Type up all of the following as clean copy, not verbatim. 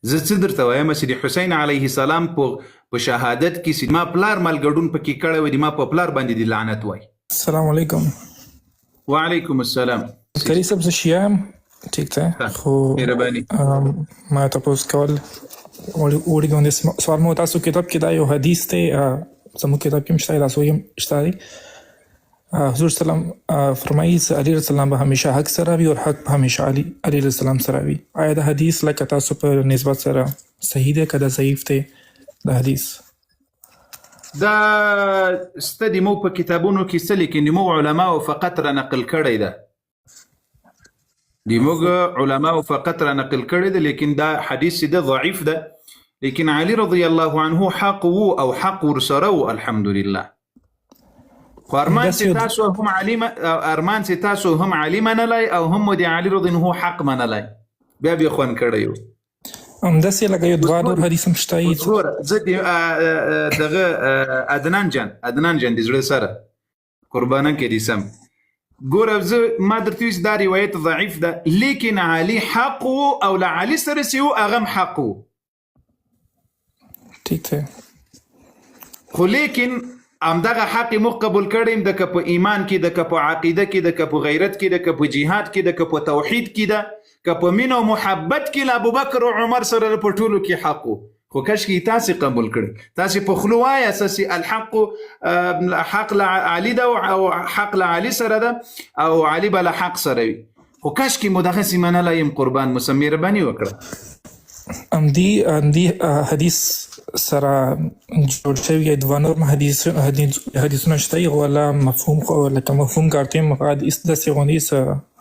زه څه درته وایم چې د حسین علیه السلام په شهادت کې چې ما پلار ملګډون پکې کړی وي، د ما په پلار باندې د لعنت وای. السلام علیکم. وعلیکم السلام. کری صاحب زه شیعه یم، ټیک ده، خو مهرباني. ما تپوس کول وړي باندې سوال مو تاسو کتاب کې دا یو حدیث دی، زموږ کتاب کې مشته تاسو یې شته دی. حضور سلام فرمایي علی رضی الله عنه همیشه حق سره وي او حق همیشه علی رضی الله عنه سره وي. آیا دا حدیث لکه تاسو په نسبت سره صحیح دی که دا ضعیف دی دا حدیث؟ دا ستدي مو په کتابونو کې څه لیکي، مو علماء فقط را نقل کړی ده، د موږ علماء فقط را نقل کړی ده، لیکن دا حدیث ده ضعیف ده. لیکن علی رضی الله عنه حق وو او حق ورسره وو الحمدلله. خو ارمان چې تاسو هم علي منلای او هم د علي رضی الله عنه حق منلای، بیا به خوان کړی یو. همداسې لکه یو دوه نور حدیث هم شته. زه دغه عدنان جان د زړه سره قربانه کې دي سم ګوره، زه ما درته ویل دا روایت ضعیف ده، لیکن علي حق او له علي سره سیو هغه حق وو، ټیک ده، خو لیکن همدغه حق مو قبول کړیم د که په ایمان کې، د که په عقیده کې، د که په غیرت کې، د که په جهاد کې، د که په توحید کې، د که په مینه او محبت کې له ابوبکر او عمر سره په ټولو کې حق وو. خو کاشکې تاسې قبول کړئ، تاسې په خوله وایه اساسي الحق حق لعلي ده او حق لعلي سره ده او علي به له حق سره وي، خو کاشکې مو دغسې منلی یم. قربان مو مهرباني وکړه. همدې حدیث سره جوړ شوی دوه نور حدیثونه شته، ولا مفهوم خو لکه مفهوم کارته مقاد اس داسې غونډې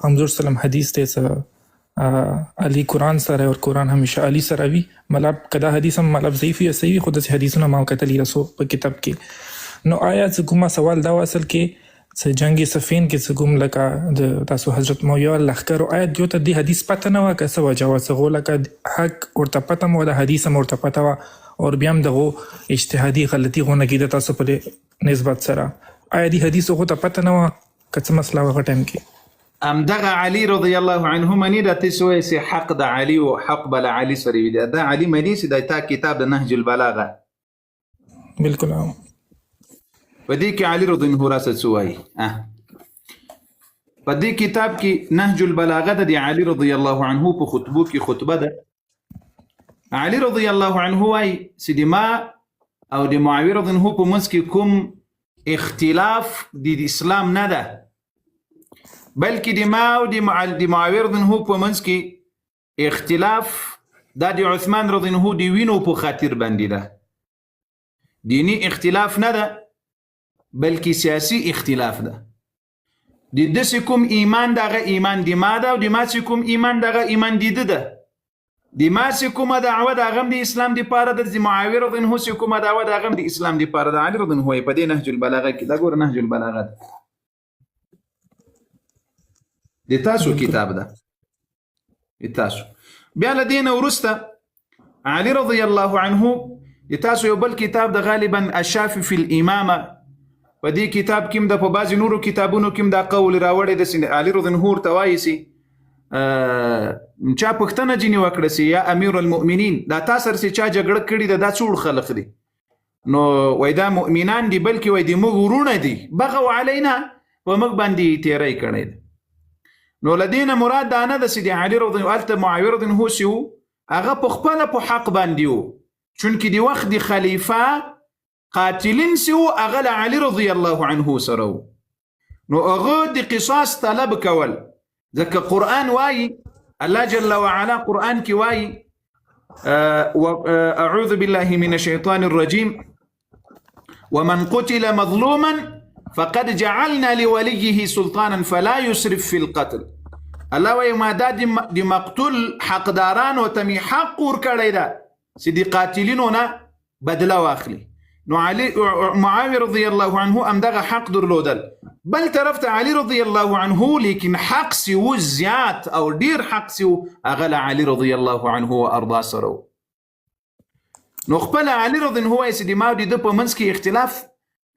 حضور سلام حدیث ته علی قرآن سره او قرآن همیشه علی سره وي. مطلب کدا حدیث هم مطلب ضعیف یا صحیح، خو داسې حدیثونه ما کتلی رسو په کتاب کې. نو آیا څه کومه سوال دا اصل کې څه جنگ صفین کې څه کوم لکه د تاسو حضرت معاویه لښکر او آیت جو ته دی حدیث پته نه و که څه وجه وه، څه لکه حق ورته پته مو د حدیث هم ورته پته وه او بیا هم دغه اجتهادي غلطي غونه کېده تاسو په نسبت سره، آیا دی حدیث هغو ته پته نه وه که څه مسله وه هغه ټایم کې؟ همدغه علي رضی الله عنه مني دا تاسو وایئ چې حق د علي او حق به له علي سره وي، دا علي مني چې دا تا کتاب د نهج البلاغه بالکل په دې کې علي رضی الله عنه څه وایي. په دې کتاب کې نهج البلاغه د علي رضی الله عنه په خطبو کې خطبه ده. علي رضی الله عنه وایي چې د ما او د معاویه رضی الله عنه په منځ کې کوم اختلاف د اسلام نه ده، بلکې د ما او د معاویه رضی الله عنه په منځ کې اختلاف دا د عثمان رضی الله عنه د وینو په خاطر باندې ده. دینی اختلاف نه ده بلکې سیاسي اختلاف ده. د داسې کوم ایمان دغه ایمان د ما ده او د ما چې کوم ایمان دغه ایمان د ده. د ما چې کومه دعوه د هغه د اسلام دپاره ده، د معاویه رضی الله عنه چې کومه دعوه د هغه د اسلام دپاره ده. علي رضی الله عنه په دې نهج البلاغه کې دا ګوره نهج البلاغه ده د تاسو کتاب ده. د تاسو بیا له دې نه وروسته علي رضی الله عنه د تاسو یو بل کتاب د غالبا الشافعي فی الامامه، په دې کتاب کې هم د په بعضې نورو کتابونو کې هم دا قول راوړی د علي رضی الله عنه ورته وایي چې چا پوښتنه ځینې وکړه چې یا امیر المؤمنین دا تا سره چې چا جګړه کړې ده دا څوړ خلق دي؟ نو وایي دا مؤمنان دي، بلکې وایي د موږ ورونه دي، بغوا علینا په موږ باندې تیری کړی ده. نو له دې نه مراد دا نه ده چې د علي رضی الله عنه معاویه رضی الله عنه چې و هغه په خپله په حق باندې و، چونکې د وخت د خلیفه قاتلین چې و هغه له علي رضی الله عنه سره و. نو هغه د قصاص طلب کول، ځکه قرآن وایي الله جل وعلا قرآن کې وایي اعوذ بالله من الشیطان الرجیم ومن قتل مظلوما فقد جعلنا لوليه سلطانا فلا يسرف في القتل. الله وایي ما دا د مقتول حقدارانو ته مې حق ورکړی ده چې د قاتلینو نه بدله واخلي. نو معاویه رضی الله عنه همدغه حق درلودل، بل طرف ته علي رضی الله عنه لیکن حق سیو زیات او ډیر حق سیو هغه له علي رضی الله عنه و ارضا سره. نو خپل علي رضی الله عنه چې د ما او د په منځ کې اختلاف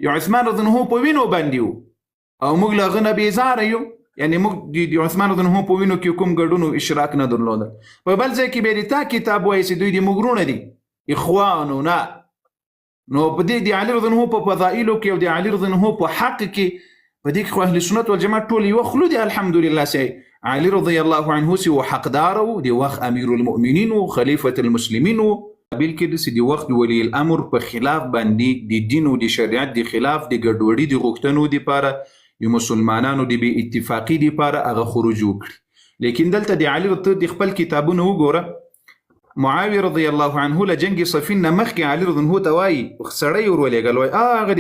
یو عثمان رضی الله عنه په وینو باندې و او موږ له هغه نه بیزاره یو، یعنی موږ د عثمان رضی الله عنه په وینو کې کوم ګډون اشراک نه درلودل. په بل ځای کې به تا کتاب وایي چې دوی د موږ دي اخواننا. نو په دې د علي رضی الله عنه په فضائلو کې او د علي رضی الله عنه په حق کې په دې کې خو اهل سنت والجماعت ټول یو خلو دي الحمدلله. سي علي رضی الله عنه سي حقدار او د وخت امیر المؤمنین او خلیفۃ المسلمین بل کې د وخت ولی الامر په خلاف باندې د دین او د شریعت د خلاف د ګډوډي د غوښتنو لپاره د مسلمانانو د بی اتفاقی لپاره هغه خروج وکړي. لیکن دلته د علي رضی د خپل کتابونه وګوره. معاویه رضی الله عنه له جنگ صفین مخکې علي رضی الله ته وایي سړی ورولېږل وایي هغه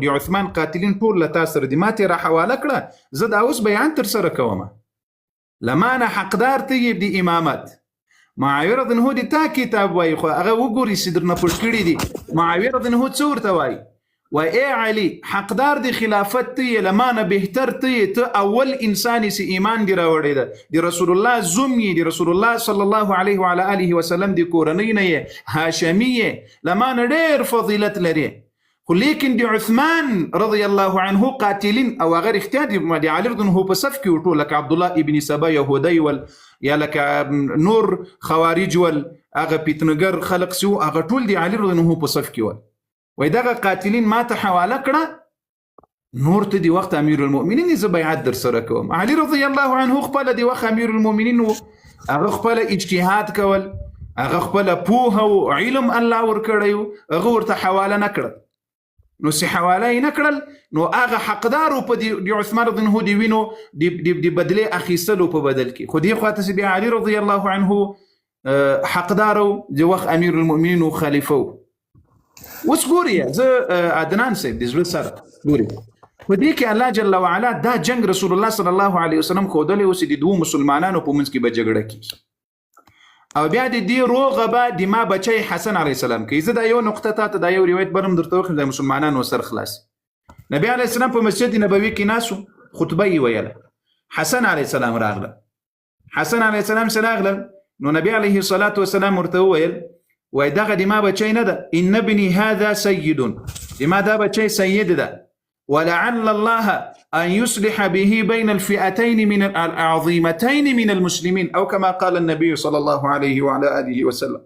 د عثمان قاتلین ټول له تا سره دي ما ترې راحواله کړه زه دا اوس بیان ترسره کوم لمانه حقدار ته یې د امامت. معاویه رضی الله عنه د تا کتاب وایي خو هغه وګوري چې درنه پټ کړي دي. معاویه رضی الله عنه څه ورته وایي ای علي حقدار د خلافت ته لمانه بهتر ته اول انساني سي ایمان دی راوړی ده د رسول الله زوم د رسول الله صلی الله علیه وعلى اله وسلم د کورنۍ نه هاشمیه لمانه ډېر فضیلت لري. خو لیکن د عثمان رضی الله عنه قاتلین او غیر اختیار د علي رضی الله په صف کې ټول لکه عبد الله ابن سبا يهودي ول یا لکه نور خوارج ول هغه پیتنګر خلق سو هغه ټول د علي رضی الله په صف کې ول. وای دغه قاتلین ما ته حواله کړه نور ته دی وخت امیر المؤمنین ز بیعت در سره کوم. علي رضی الله عنه خپل دی وخت امیر المؤمنین هغه خپل اجتهاد کول هغه خپل پوهه او علم الله ور کړیو هغه ورته حواله نه کړ. نو سي حواله نه کړل نو هغه حقدار په دی عثمان رضی الله عنه دی وینو دی بدله اخیستلو په بدل کې خو دی خواته سي علي رضی الله عنه حقدار دی وخت امیر المؤمنین او خلیفہ. اوس ګوري زه عدنان صاحب د زړه سره ګوري په دې کې الله جل وعلا دا جنگ رسول الله صلی الله علیه وسلم خودلې اوس د دوه مسلمانانو په منځ کې به جګړه کیږي او بیا د دې روغه به د ما بچی حسن علیه السلام کې. زه دا یو نقطه ته دا یو روایت برم درته وکړم د مسلمانانو سر خلاص. نبی علیه السلام په مسجد نبوي کې ناسو خطبه یې ویله حسن علیه السلام راغله. حسن علیه السلام سره راغله نو نبی علیه الصلاة والسلام ورته وویل وای دغه د ما بچی نه ده ان ابني هذا سيد د ما دا بچی سید ده ولعل الله ان يصلح به بين الفئتين من العظيمتين من المسلمين او كما قال النبي صلى الله عليه وعلى اله وسلم.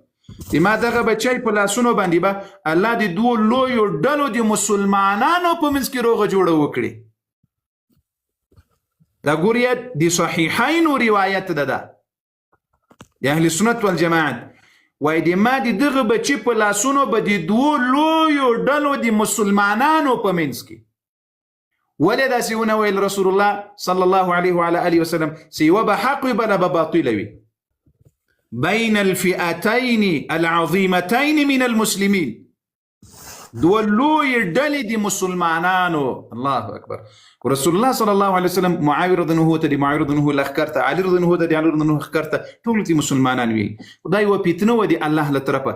د ما دغه بچی په لاسونو باندې به الله د دوه لویو ډلو د مسلمانانو په منځ کې روغه جوړه وکړي. دا ګوریا د صحیحین روایت ده د اهل سنت والجماعت وای د ما د دغه بچی په لاسونو به د دوه لویو ډلو د مسلمانانو په منځ کې ولې داسې ونه ویل رسول الله صلی الله علیه وعلى اله وسلم سیوه به حق وي بله به باطل وي بین الفئتین العظیمتین من المسلمین دوه لویې ډلې د مسلمانانو. الله اکبر. رسول الله صلی الله علیه وسلم معاویه رضی الله عنه ته د معاویه رضی الله عنه لښکر ته علي رضی الله عنه ته د علي رضی الله عنه لښکر ته ټول دي مسلمانان وي. خدای و پیتنه و دی الله له طرفه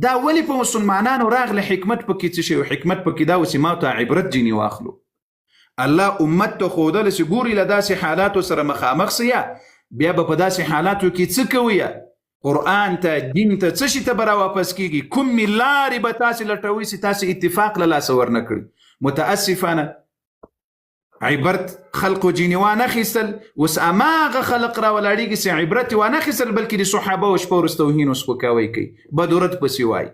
دا ولې په مسلمانانو راغله حکمت پکې څه شی حکمت پکې دا وسې ما ته عبرت جنی واخلو. الله امت ته خودل سي ګوري له داسې حالاتو سره مخامخ سي بیا به په داسې حالاتو کې څه کوي قرآن ته دین ته څه شي ته به راواپس کېږي کوم لارې به تاسې لټوي چې تاسې اتفاق له لاسه ورنه کړي. متاسفانه عبرت خلق جینی وانه خیستل اوس اماغه خلق را ولاړیږي چې عبرت وانه خیستل بلکې د صحابه او شپه ورسته توهین او سپکاوی کوي بدورت پسې وای.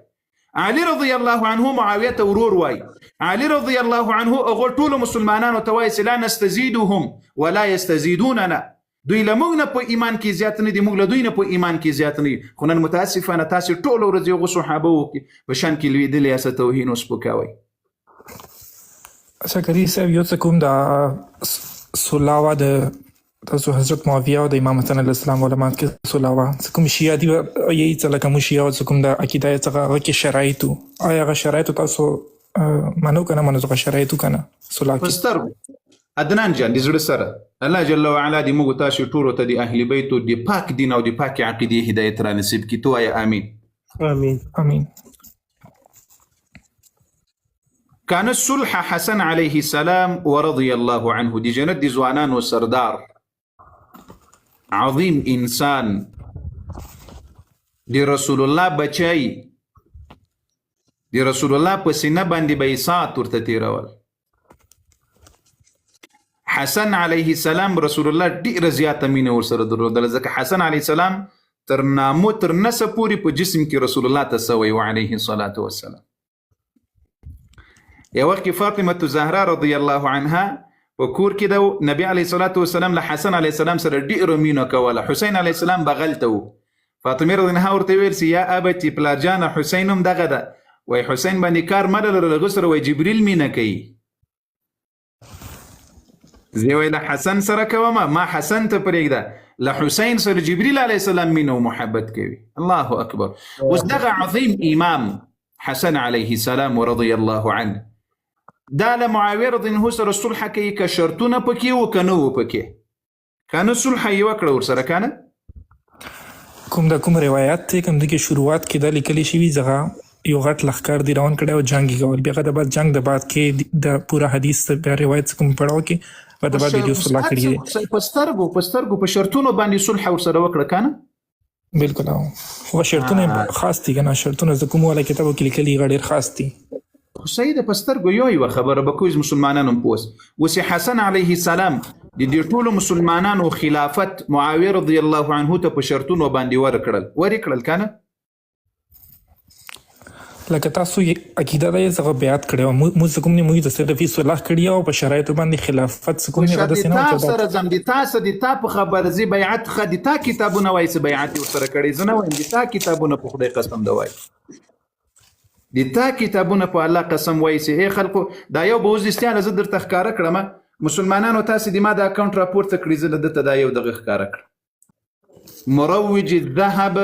علي رضی الله عنه معاویه ته ورور وای. علي رضی الله عنه هغه ټول مسلمانانو ته وای چې لا نستزيدهم ولا يستزيدوننا دوی له موږ نه په ایمان کې زیات نه دي موږ له دوی نه په ایمان کې زیات نه دي. خو نن متاسفانه تاسې ټول ورځ یو صحابه په شان کې لویدلې اسه توهین او سپکاوی. اچھا کری صاحب یو څه کوم دا سلاوه د تاسو حضرت معاویه او د امام حسن علیه السلام علما کې سلاوه څه کوم شیعه دي یی څه لکه مو شیعه او څه کوم د عقیده څخه هغه کې شرایطو آیا هغه شرایطو تاسو منو کنه منو څه شرایطو کنه سلاوه پستر عدنان جان د زړه سره الله جل وعلا دې موږ تاسو ټول ته د اهل بیت او د پاک دین او د پاک عقیده هدایت را نصیب کړي. تو یا امین امین امین. كان الصلح حسن عليه السلام ورضي الله عنه دي جنت دي زوانان وسردار عظيم إنسان دي رسول الله بچي دي رسول الله پسینه باندې بیسات ورته تیرول. حسن علیه السلام رسول الله ډیره زیاته مینه ورسره درلودله، ځکه حسن علیه السلام تر نامو تر نسه پورې په جسم کې رسول الله ته سوی و علیه الصلاة والسلام. یو وخت کې فاطمه زهرا رضی الله عنها په کور کې د نبی علیه الصلاة والسلام له حسن علیه السلام سره ډیره مینه کوله. حسین علیه السلام بغل ته و. فاطمه رضی الله عنها ورته ویل چې یا ابتي پلار جانه حسین هم دغه ده، وای حسین باندې کار مه لرله، هغه سره وای جبریل مینه کوي. زه وای له حسن سره کوم، ما حسن ته پرېږده، له حسین سره جبریل علیه السلام مینه و محبت کوي. الله اکبر. اوس دغه عظیم امام حسن علیه السلام ورضی الله عنه دا له معاویه رضی الله عنه سره صلح کوي، که شرطونه پکې و که نه و پکې، که نه صلح یې وکړه ورسره که نه. کوم روایت دی کوم دغه شروعات کې دا لیکلی شوي ځکه یو غټ لښکر دی روان کړی او جنګ یې کول، بیا د بعد جنگ د بعد کې د پوره حدیث بیا روایت کوم پړاو کې د بعد ویډیو صلح کړی دی په سترګو په شرطونو باندې صلح ورسره وکړه که نه. بالکل خو شرطونه خاص دي که نه، شرطونه د کوم والا کتابو کې لیکلي ډېر خاص دي. خو صحیح ده، په سترګو یوه خبره به کوز مسلمانانو پوس. اوس حسن علیه السلام د دې ټولو مسلمانانو خلافت معاویه رضی الله عنه ته په شرطونو باندې ورکړل که نه. لکه تاسو عقیده ده یې څنګه بیعت کړی او موږ کوم نه موږ د صرفي صلح کړی او په شرایطو باندې خلافت کوم نه غوډه سينه تاسو سره زم دي تاسو د تا په خبر زی بیعت خدي تا کتابونه وایي چې بیعت ورسره کړی زنه وایم دي تا کتابونه په خدای قسم دی وایي دي تا کتابونه په الله قسم وایي چې هي خلکو دا یو بوزستیان زه درته ښکاره کړم مسلمانانو تاسو د ما د اکاونټ راپورته کړی زه دته دا یو دغه ښکاره کړ مروج الذهب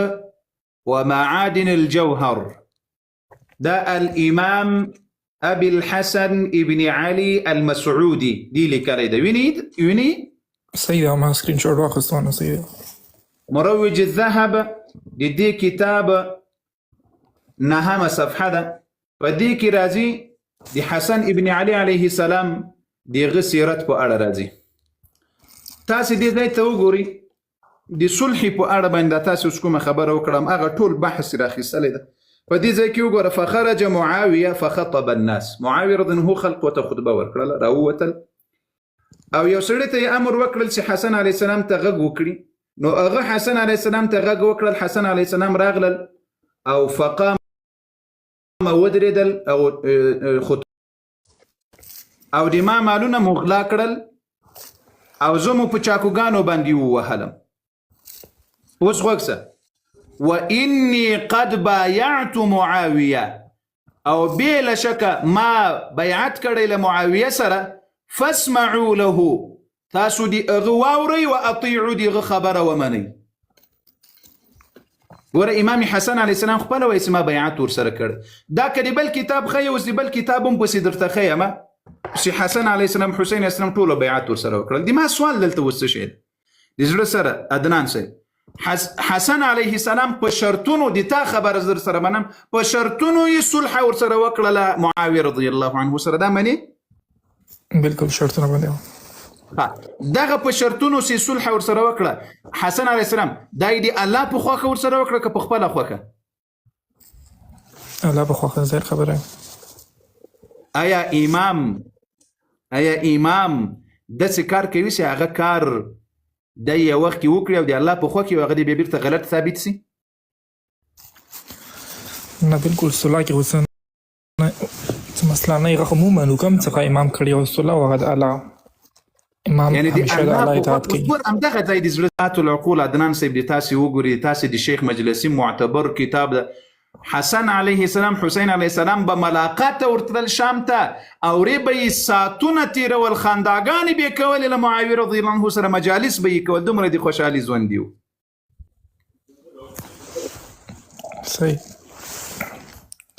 ومعادن الجوهر دا الامام ابي الحسن ابن علي المسعودي دي لیکلی ده ویني صحیح ما سکرین شاټ واخیستونه صحیح مروج الذهب د دې کتاب نهمه صفحه ده په دې کې راځي د حسن ابن علي عليه السلام دغه سیرت په اړه راځي تاسو دې ځای ته وګورئ د صلح په اړه باندې تاسو کوم خبره وکړم هغه ټول بحث راخیستلی ده په دې ځای کې وګوره فخرج معاویه فخطب الناس معاویه رضی الله عنه خلق ته خطبه ورکړله راووتل او یو سړي ته امر وکړل چې حسن علیه السلام ته غږ وکړي نو هغه حسن علیه السلام ته غږ وکړل حسن علیه السلام راغلل او فقام ودرېدل او او د ما مالونه مغلا کړل او زه مو په چاکوګانو باندې ووهلم اوس غوږ وإني قد بايعت معاوية او بلا شك ما بيعت کړی له معاویه سره فاسمعوا له تاسو دي اغواوري واطيعوا دي خبره ومني ور امام حسن عليه السلام خپل وایي ما بيعت ور سره کړ دا کدي بل کتاب خي اوس بل کتابم په سیدرته خیمه چې حسن عليه السلام حسين عليه السلام ټول بيعت ور سره وکړل دي ما سوال دلته وسه شه دي زړه سره ادنان سي حسن علیه السلام په شرطونو د تا خبر زر سره منم په شرطونو یې صلح ور سره وکړله معاویه رضی الله عنه سره دا منی بالکل شرطونه باندې دغه په شرطونو سي صلح ور سره وکړه حسن علیه السلام دای دی الله په خوخه ور سره وکړه که په خپل خوخه الله په خوخه زیر خبره آیا امام د څه کار کوي چې هغه کار د یو وخت کې وکړي او د الله په خوا کې هغه د بیا بیرته غلط ثابت سي نه بالکل صلاح کې اوس مثلا نه هغه عموما کوم څه امام کړی او صلاح هغه د الله امام یعنی د الله اطاعت کوي همدغه ځای د زړه العقول عدنان صاحب د تاسو وګوري تاسو د شیخ مجلسی معتبر کتاب ده حسن علیه السلام حسین علیه السلام به ملاقات ورتل شام ته او ری به ساتونه تیرول خانداګانې به کول له معاویه رضی الله عنه سره مجالس به کول دومره د خوشحالي ژوند دیو صحیح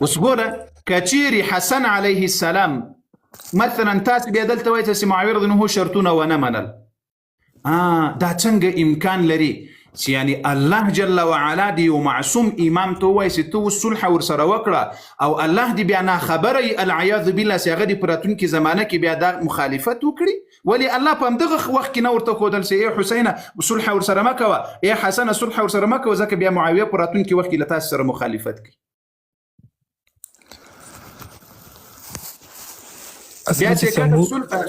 اوس ګوره کچيري حسن علیه السلام مثلا تاسو بیا دلته وایي چې معاویه رضی الله عنه شرطونه ونه منل دا څنګه امکان لري يعني الله جل وعلا دي ومعصوم امام تو وایي چې تو صلح ور سره وکړه او الله دې بیا نه خبري العیاذ بالله چې هغه د پراتون کې زمانه کې بیا د مخالفت وکړي ولی الله په همدغه وخت کې نو ورته خودل چې اے حسین صلح ور سره مکوه اے حسن صلح ور سره مکوه ځکه بیا معاویه پراتون کې وخت کې لته سره مخالفت کوي بیا چې کله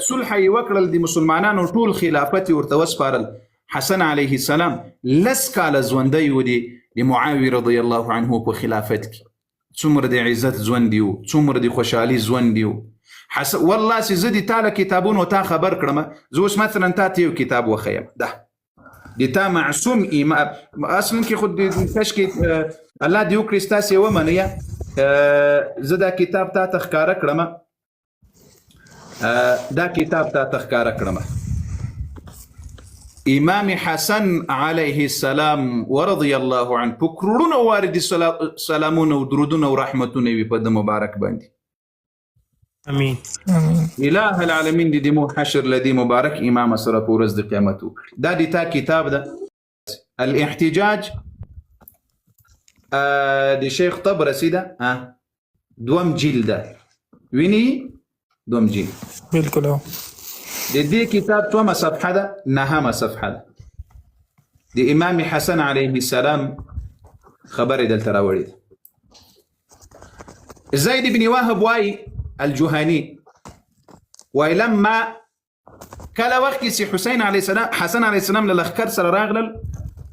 صلح یې وکړل د مسلمانانو ټول خلافت یې ورته وسپارل حسن علیه السلام لس کاله ژوندی و د معاویه رضی الله عنه په خلافت کې څومره د عزت ژوند دی څومره د خوشحالي ژوند دی والله چې زه د تا له کتابونو تا خبر کړم زه اوس مثلا تا ته یو کتاب وښیم ده د تا معصوم امام اصلا کې خود کش کې الله دې وکړي ستاسې ومنیه زه دا کتاب تا ته ښکاره کړم دا کتاب تا تخکاره کړم امام حسن علیه السلام ورضی الله عنه په کروڑونو واردی سلامونه او درودونه او رحمتونه وي په د مبارک باندې امين اله العالمین دې مو حشر لدی مبارک امام سره په ورځ د قیامت وکړي دا د تا کتاب ده الاحتجاج د شیخ طبرسی ده دوم جلده ویني دوم جلد بالکل د دې کتاب څومره صفحه ده 9 صفحه ده د امام حسن علیه السلام خبر دلته راوړی زید بن وهب وايي الجهني ولما کله وخت چې حسین علیه السلام حسن علیه السلام له لښکر سره راغلل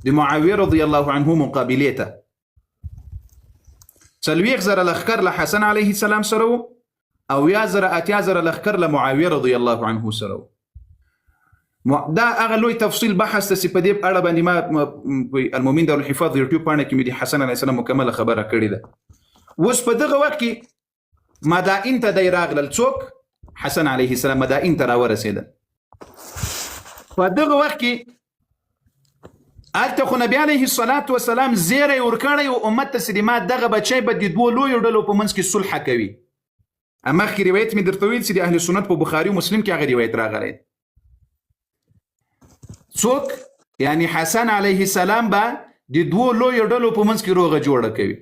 د معاویه رضی الله عنه مقابلې ته 40 زره لښکر له حسن علیه السلام سره او یا زره اتیا زره لښکر له معاویه رضی الله عنه سره دا هغه لوی تفصیل بحث ته په دې اړه باندې ما المؤمن دار الحفاظ یوټیوب باندې کې د حسن علیه السلام مکمله خبره کړې ده اوس په دغه وخت کې مدائن ته دی راغلل څوک حسن علیه السلام مدائن ته راورسېدل په دغه وخت کې هلته خو نبي علیه الصلاة والسلام زیری ورکړی و امت ته چې ما دغه بچی به د دوو لویو ډلو په منځ کې صلح کوي مخکې روایت مې درته ویل چې د اهل سنت په بخاري او مسلم کې هغه روایت راغلی څوک یعنی حسن علیه السلام به د دوو لویو ډلو په منځ کې روغه جوړه کوي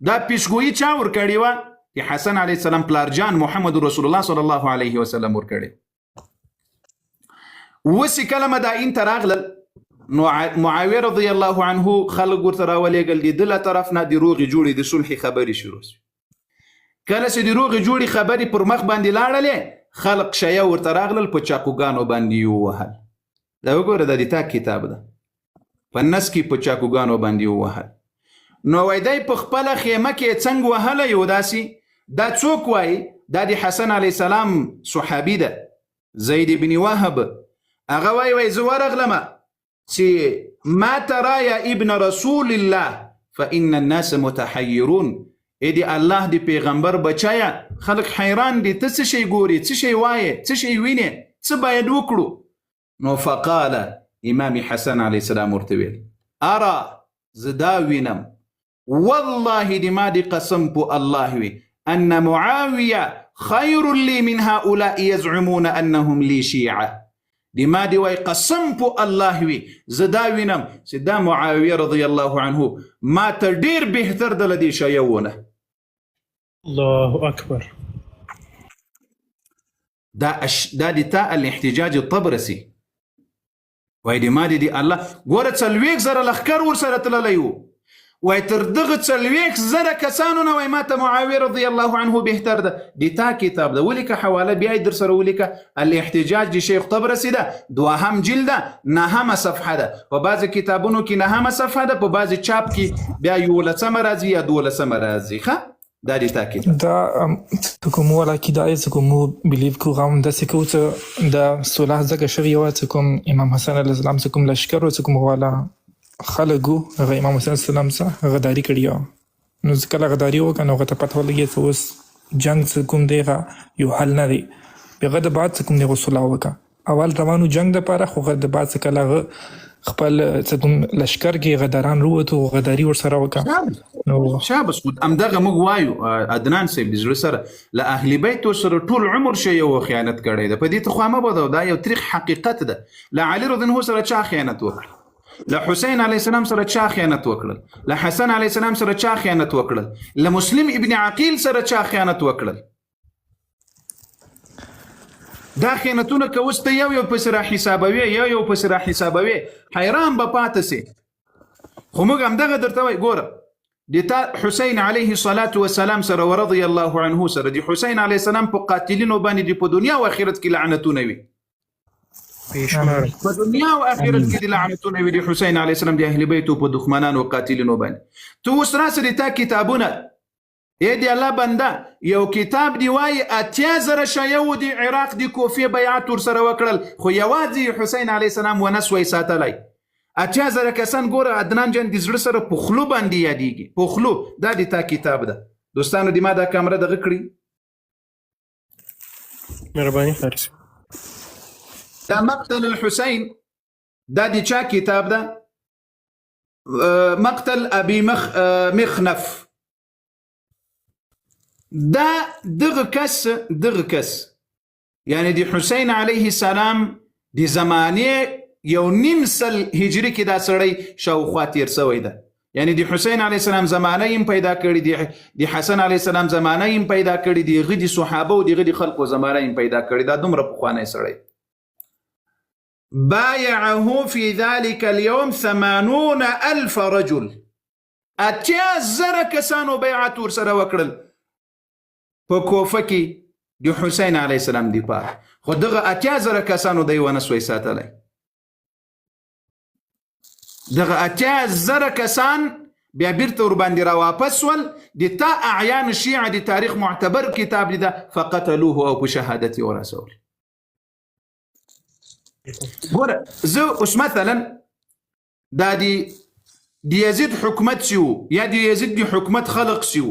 دا پیشګویي چا ورکړې وه چې حسن علیه السلام پلارجان محمد رسول الله صلی الله علیه وسلم ورکړی اوس چې کله مدائن ته راغلل نو معاویه رضی الله عنه خلک ورته راولېږل د ده له طرف نه د روغې جوړې د صلحې خبرې شروع شوې کله چې د روغې جوړې خبرې پر مخ باندې لاړلې خلق شیه ورته راغلل په چاقوګانو باندې یې ووهل دا وګوره دا د تا کتاب ده په نس کې په چاقوګانو باندې یې ووهل نو وای دی په خپله خیمه کې څنګه وهلی یو داسې دا څوک وایي دا د حسن علیه السلام صحابي ده زید بن وهب هغه وایي زه ورغلمه چې ما ترى يا ابن رسول الله فإن الناس متحيرون دی الله دی پیغمبر بچایا خلق حیران دي ته څه شی ګوري څه شی وایي څه شی ویني څه باید وکړو نو فقال امام حسن علیه السلام ورته ویل ارى زدا وینم والله دی ما دی قسم په الله وي ان معاویه خیر لي من هؤلاء يزعمون انهم لي شيعه دی ما دی وای قسم په الله وي زدا وینم چې دا معاویه رضی الله عنه ما ته ډیر بهتر د لدی شیونه الله اکبر دا دی تا الاحتجاج الطبرسي وای دی ما دی الله ګوره 40 زره لښکر ورسره تللی و وای تر دغه 40 زره کسانو نه وای ما ته معاویه رضی الله عنه بهتر ده دی تا کتاب ده ولیکه حواله بیا در سره ولیکه الاحتجاج د شیخ طبرسي ده 2 جلد ده 9 صفحه ده په بعض کتابونو کې 9 صفحه ده په بعض چاپ کې بیا 11 راځي یا 12 راځي ښه دا دی تا کتاب دا کوم ولا کیدای څه کوم بلیف کو غوم د سکو څه د صلح زګه شوی و څه کوم امام حسن علیه السلام څه کوم لشکر څه کوم والا خلکو هغه امام حسن السلام سره غداری کړی نو ځکه غداری وکړ نو غته پته ولګي چې اوس جنگ څه کوم دیغه یو حل نه دی بغه د بعد څه کوم دی صلح وکړه اول روانو جنگ د پاره خو غد بعد څه کله خپل څه کوم لشکر کې غداران وروته غداری ور سره وکړه نو شابس ام دغه موږ وایو عدنان صاحب د زړه سره له اهل بیت سره ټول عمر شی یو خیانت کړی ده په دې ته خو ما بده دا یو تاریخ حقیقت ده له علي رضی الله عنه سره چا خیانت وکړ له حسین علیه السلام سره چا خیانت وکړل له حسن علیه السلام سره چا خیانت وکړل له مسلم ابن عقیل سره چا خیانت وکړل دا خیانتونه که اوس ته یو پسې را حسابوي یو پسې را حسابوي حیران به پاتې سي خو موږ همدغه درته وایو ګوره د حسین علیه الصلاة والسلام سره ورضی الله عنه سره د حسین علیه السلام په قاتلینو باندې په دنیا او آخرت کې لعنتونه وي، په دنیا او آخرت کې د لعنتونه وي د حسین علیه السلام د اهل بیت په دښمنانو او قاتلینو باندې. تو اوس راسره تا کتابونه دی الله بنده یو کتاب دی وای 80,000 شیعو د عراق د کوفې بیعت ورسره وکړل، خو یوازې حسین علیه السلام ونه سوی ساتلی. 80,000 کسان ګوره عدنان جان د زړه سره په خلو باندې یادېږي، په خلو. دا د تا کتاب ده دوستانو، د ما دا کامره دغه کړي مهرباني فارس. دا مقتل الحسین دا د چا کتاب ده؟ مقتل ابي مخنف. دا دغه کس یعنی د حسین علیه السلام د زمانه یو نیم سل هجری کې دا سړی شاوخوا تیر سوی ده. یعنی د حسین علیه السلام زمانه هم پیدا کړي، د حسن علیه السلام زمانه هم پیدا کړي، دغه د صحابه او دغه د خلقو زمانه هم پیدا کړي. دا دومره پخوانی سړی. بايعه في ذلك اليوم 80,000 رجل. 80,000 کسانو بیعت ورسره وکړل په کوفه کې د حسین علیه السلام د پاره، خو دغه 80,000 کسانو دی ونه سوی ساتلی. دغه 80,000 کسان بیا بیرته ورباندې راواپس سول. د تا اعیان الشیعه د تاریخ معتبر کتاب دی ده، فقتلوه او په شهادت یې ورسول. ګوره زه اوس مثلا دا د یزید حکومت سیو یا د یزید د حکومت خلق سیو،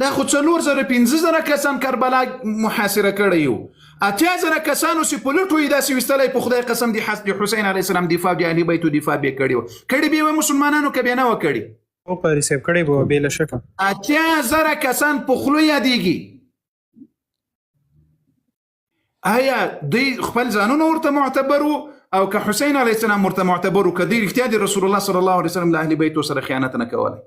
دا خو 4,000-5,000 کسان کربلا محاصره کړی یو. 80,000 کسانو چې په لټو یې داسې ویستلی، په خدای قسم د حسین علیه السلام دفاع د اهل بیتو دفاع به کړی و. کړی به یې مسلمانانو که بیا نه و کړی؟ او پاري صاحب کړی به بې له شکه. 80,000 کسان په خولو یادېږي. آیا دوی خپل ځانونه ورته معتبر وو او که حسین علیه السلام ورته معتبر وو، که دوی رښتیا د رسول الله صلی الله علیه وسلم له اهل بیتو سره خیانت نه کولی؟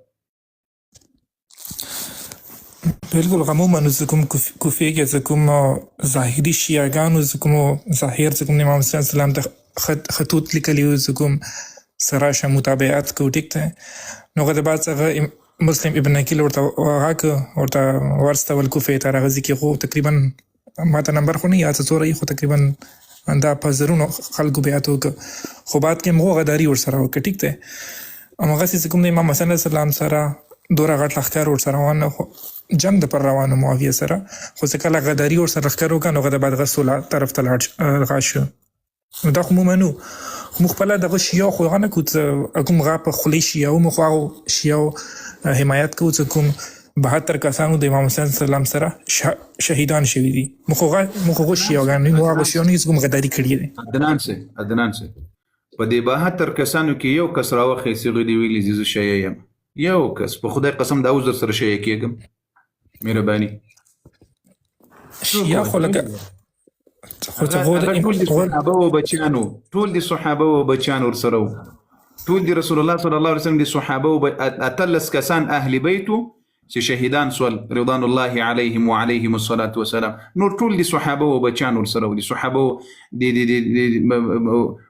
بالکل عموما زه کوم کوفې کې زه کوم ظاهري شیعهګانو زه کوم ظاهر زه کوم امام حسین سلام ته خطوط لیکلي وو، زه کوم سره شه متابعت کوو. ټیک دی. نو هغه د بعد څخه مسلم ابن عقیل ورته ورته ورستول کوفې ته راغځي کې، خو تقریبا ماته نمبر خو نه یاد څومره، خو تقریبا دا په زرونو خلکو بیعت وکړه، خو بعد کې موږ غداري ورسره وکړه. ټیک دی. هماغسې کوم د امام حسن علیه السلام سره دوره غټ لښکر ورسره روان خو جنگ د پر روانو معاویه سره، خو چې کله غداري ورسره لښکر وکړه نو هغه د بعد غسوله طرف ته لاړ شو. نو دا خو موږ منو، موږ خپله دغه شیعه خو هغه نه کوو چې کوم هغه په خولې شیعه وو، موږ خو هغو شیعو حمایت کوو چې کوم 72 کسانو د امام حسین سلام سره شهیدان شوي دي. موږ هغو شیعهګان نه یو، هغه شیعه نه یو چې کوم غداري کړې دي. عدنان سي په دې 72 کسانو کې یو کس راوخی چې دی ویلي زه شیعه یم، یو کس. په خدای قسم دا اوس در سره شیعه کېږم. مهرباني شیعه خو لکه ټول د صحابه و بچیانو، ټول د صحابه و بچیانو ورسره وو، ټول د رسول الله صلی الله علیه وسلم د صحابه و 18 کسان اهل بیتو چې شهیدان سول رضوان الله علیهم وعلیهم الصلاة والسلام. نور ټول د صحابه و بچیانو ورسره وو، د صحابه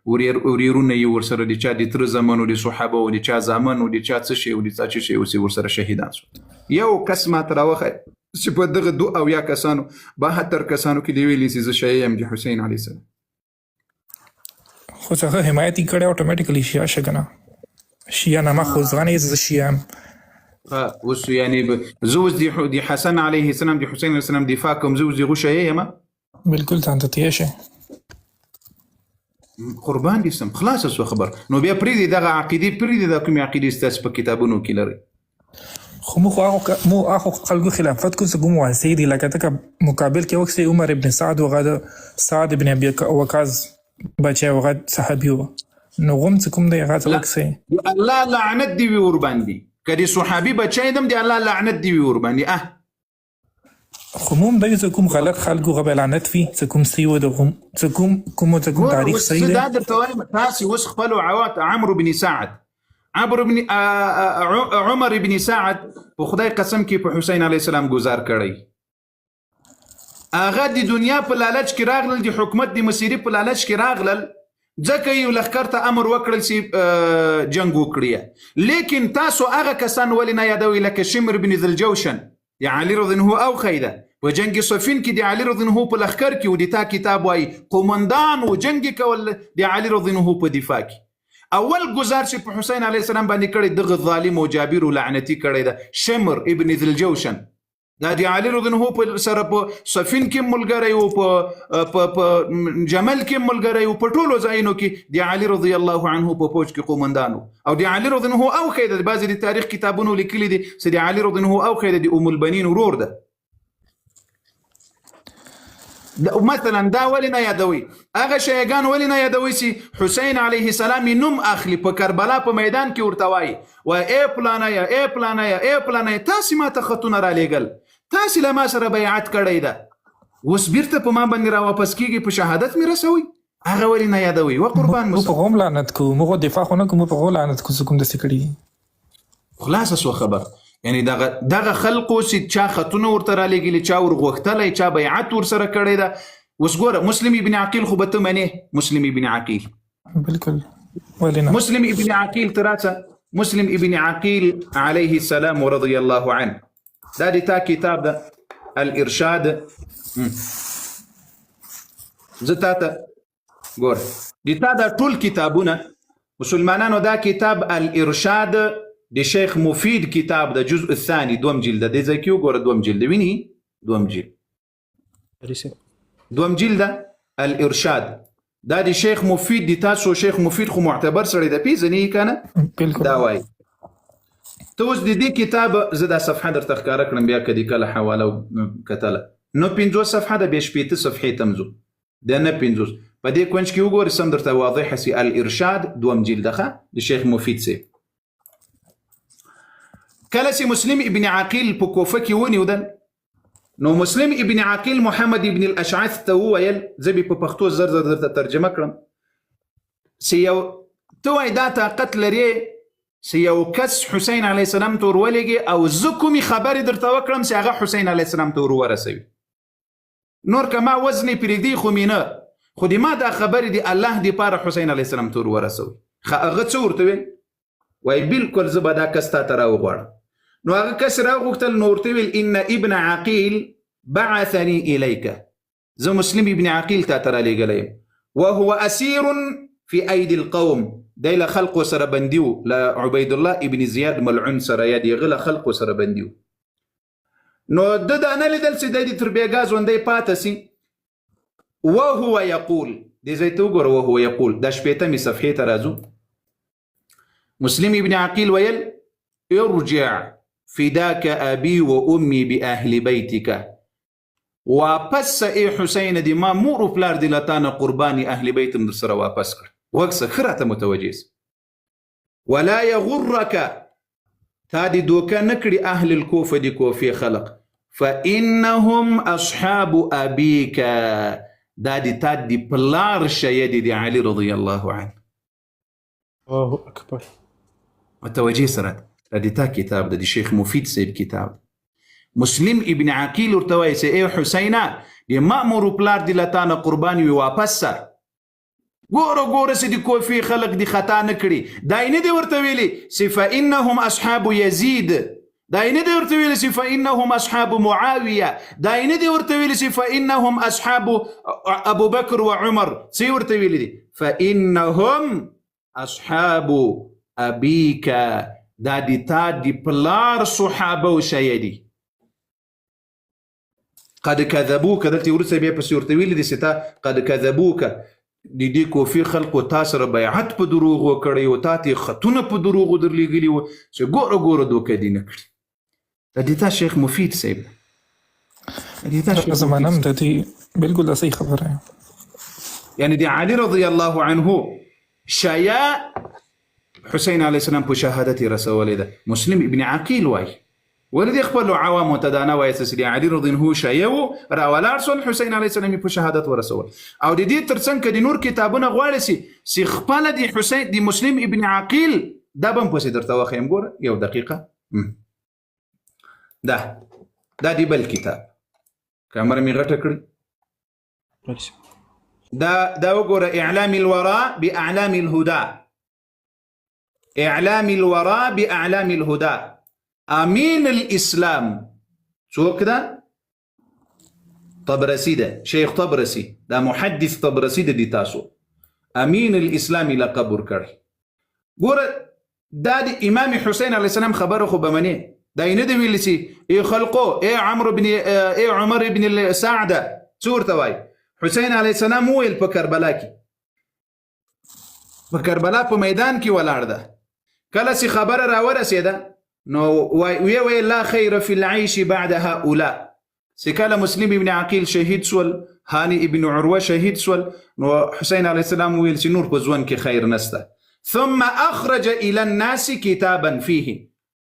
وريرونه یې ورسره، د چا د تر زمانو د صحابه و، د چا زامن و، د چا څه شی و، د چا څه شی و، ورسره شهیدان سول. یو کس ماته راوخی چې په دغه 2 کسانو 72 کسانو کې دی ویلي چې زه شیعه یم د حسین علیه السلام. خو څنګه حمایت یې کړی اتوماتیکلی شیعه شه که نه؟ شیعه نامه خو ځغانې زه شیعه یم. اوس یعنی زه اوس د حسن علیه السلام د حسین علیه السلام دفاع کوم، زه اوس دغه شیعه یم. بالکل ځان ته تیه شه، قربان دي سم. خلاص سو خبر. نو بیا پریدي دغه عقیدې پریدي د کومې عقیدې ستاسو په کتابونو کې لري. خو موږ هغو خلکو خلافت کوو چې کوم واسطې دي، لکه ته مقابل کې وکړې عمر ابن سعد و هغه سعد ابن ابي وقاص بچی و هغه صحابي و، نو غوم چې کوم دی هغه ته وکړې الله لعنت دی وي ورباندې، که د صحابي بچی دم دی الله لعنت دی وي ورباندې. خو موږ دی چې کوم غلط خلکو هغه به لعنت وي، چې کوم صحیح و د کوم تاریخ صحیح دی. دا درته وایم تاسې اوس خپلو عمرو بن سعد عمر ابن سعد په خدای قسم کې په حسین علیه السلام گزار کړی. هغه د دنیا په لالچ کې راغلل، د حکومت د مسیري په لالچ کې راغلل، ځکه یو لښکر ته امر وکړل چې جنگ وکړي. لیکن تاسو هغه کسان ولې نه یادوي لکه شمر بن ذی الجوشن د علي رضی الله عنه او خیده په جنگ صفین کې د علي رضی الله عنه په لښکر کې و د تا کتاب وایي قومندان و جنگ کول د علي رضی الله عنه په دفاع کې. اول گزار چې په حسین علیه السلام باندې کړی دغه ظالم او جابر او لعنتی کړی ده شمر ابن ذی الجوشن دا د علي رضی الله عنه په سره په صفین کې ملګری او په جمل کې ملګری او په ټولو ځایونو کې د علي رضی الله عنه په فوج کې قومندان او د علي رضی الله عنه او خیده د بعضې د تاریخ کتابونو لیکلي دي چې د علي رضی الله عنه او خیده د ام البنین ورور ده. مثلا دا ولې نه یادوي هغه شیعګان ولې نه یادوي چې حسین علیه السلام نوم اخلي په کربلا په میدان کې ورته وایي و ای پلانیه ای پلانیه ای پلانیه تاسې ما ته خطونه رالیږل تاسې له ما سره بیعت کړی ده اوس بیرته په ما باندې راواپس کیږي په شهادت مې رسوي هغه ولې نه یادوي و قربان موږ په غوم لعنت کوو موږ دفاع خو نه کوو موږ په غوم لعنت کوو څه کوم داسې کړي خلاصه سو خبر یعنی دغه خلقو چې چا خطونه ورته رالیږلي چا ورغوښتلی چا بیعت ورسره کړی ده. اوس ګوره مسلم ابن عقیل خو به ته منې مسلم ابن عقیل بالکل ولې نه مسلم ابن عقیل ته راځه مسلم ابن عقیل علیه السلام ورضی الله عنه دا د تا کتاب ده الارشاد زه تا ته ګوره د تا دا ټول کتابونه مسلمانانو دا کتاب الارشاد د شیخ مفید کتاب د جزء الثاني دوم جلد د ځای کې وګوره دوم جلد ویني دوم جلد الارشاد دا د شیخ مفید د تاسو شیخ مفید خو معتبر سړی د پیژنې کنه بالکل دا وایي ته اوس د دې کتاب زه دا صفحه درته ښکاره کړم بیا کدي کله حواله کتله نو 50 صفحه د 20 صفحې تمزو د نه 50 په دې کونج کې وګوره سم درته واضحه سي الارشاد دوم جلد ښه د شیخ مفید سي کله چې مسلم ابن عقیل په کوفه کې ونیودل نو مسلم ابن عقیل محمد ابن الاشعث ته وویل زه به په پښتو زر درته ترجمه کړم چې یو ته وایي دا طاقت لري چې یو کس حسین علیه السلام ته ورولېږي او زه کومې خبرې درته وکړم چې هغه حسین علیه السلام ته ورورسوي نور که ما وزنې پرېږدي خو مې نه خو د ما دا خبرې د الله دپاره حسین علیه السلام ته ورورسوي هغه څه ورته ویل وایي بالکل زه به دا کس تا ته راوغواړم نو هغه کس راغوښتل نو ورته ویل ان ابن عقیل بعثني اليك زه مسلم ابن عقیل تا ته رالیږلی یم وهو اسیر في ايدي القوم دی له خلقو سره بندي و له عبید الله ابن زیاد ملعون سره یا د هغه له خلقو سره بندي و نو ده دا نه لیدل چې دی د تر بېګا ژوندی پاته سي وهو يقول دې ځای ته وګوره وهو يقول دا شپېتمې صفحې ته راځو مسلم ابن عقیل ویل ارجع فداك ابي وامي باهل بيتك واپس اي حسين دي ما مور و پلار دي لتانه قرباني اهل بيت در سره واپس کړ وکسه خراته متوجس ولا يغرك تادي دوکه نکړي اهل الكوفه دي کوفي خلق فانهم اصحاب ابيك دادي تادي پلار شيدي دي علي رضي الله عنه الله اکبر متوجه سره د تا کتاب د شیخ مفید صاحب کتاب مسلم ابن عقیل ورته وایي چې ای حسینه د مأمور پلار د لتانه قرباني وي واپس سر ګوره چې د کوفي خلق د خطا نه کړي دا یې نه دی ورته ویلي چې فانهم اصحاب یزید دا یې نه دی ورته ویلي چې فانهم اصحاب معاویه دا یې نه دی ورته ویلي چې فانهم اصحاب ابو بکر و عمر څه ورته ویلي دي فانهم اصحاب ابيك دا دی تا دی پلار صحابه و شیدی قد كذبوك دلته ورسه بیا پسې ورته ویلي دي چې تا قد كذبوك د دې کوفي خلقو تا سره بیعت په دروغ وکړی او تا ته خطونه په دروغو درلیږلي وو چې ګوره دوکه دې نه کړي د دې تا شیخ مفید صاحب د دې تا شیخ زمانه هم د دې بالکل صحیح خبره یعنی د علي رضی الله عنه شیا حسین علیه السلام په شهادت رسولې ده مسلم ابن عقیل وای ولدي خپل عوام متدانه وای چې علي رضی الله عنه شیو راولار سول حسین علیه السلام په شهادت ورسول او د دې ترڅنګ کې د نور کتابونه غواړي چې خپل د حسین د مسلم ابن عقیل دا بم پسې درته واخیم ګور یو دقیقه دا دی بل کتاب کامره می غټه کړی دا وګوره اعلام الوراء باعلام الهدى، اعلام الوراء باعلام الهدى. امين الاسلام څوک ده؟ طبرسي ده، شیخ طبرسي، دا محدث طبرسي ده دي تاسو امين الاسلام لقب ورکړي. ګوره دا د امام حسین علیه السلام خبره خو بمنې، دا یې نه دی ویلی چې ای خلقو ای عمر بن سعده څه ورته وایي؟ حسین علیه السلام وویل په کربلا کې، په کربلا په میدان کې ولاړ ده، کله چې خبره راورسېده نو وی لا خیر فی العیش بعد هؤلاء. چې کله مسلم ابن عقیل شهید سول، هانی ابن عروه شهید سول، نو حسین علیه السلام ویل چې نور په ژوند کې خیر نسته. ثم اخرج الى الناس كتابا فيه.